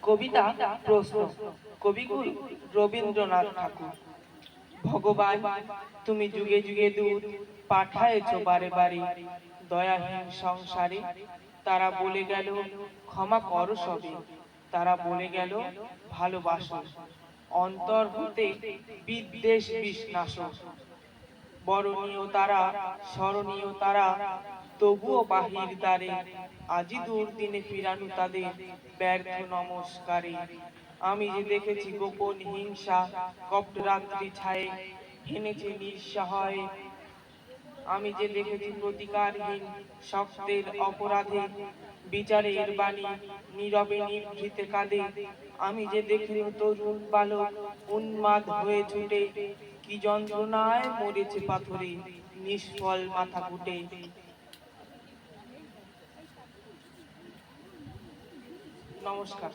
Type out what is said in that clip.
কবিতা প্রশ্ন। কবিগুরু রবীন্দ্রনাথ ঠাকুর। ভগবান তুমি যুগে যুগে দূত পাঠায়েছ বারে বারে দয়াহীন সংসারে। তারা বলে গেল ক্ষমা করো সবে, তারা বলে গেল ভালোবাসো, অন্তর হতে বিদ্বেষ বিষ্ণাস। বরণীয় তারা, স্মরণীয় তারা, তবুও বাহির দ্বারে আজি দুর্দিনে ফিরানো তাদের ব্যর্থ নমস্কারে। আমি যে দেখেছি গোপন হিংসা কপট রাত্রি ছায়ে হেনেছে নিঃসহায়। আমি যে দেখেছি প্রতিকারহীন শক্তের অপরাধে বিচারের বাণী নীরবে নিভৃতে কাঁদে। আমি যে দেখি তরুণ বালক উন্মাদ হয়ে ছুটে কি যন্ত্রণায় মরেছে পাথরে নিষ্ফল মাথা কুটে। নমস্কার।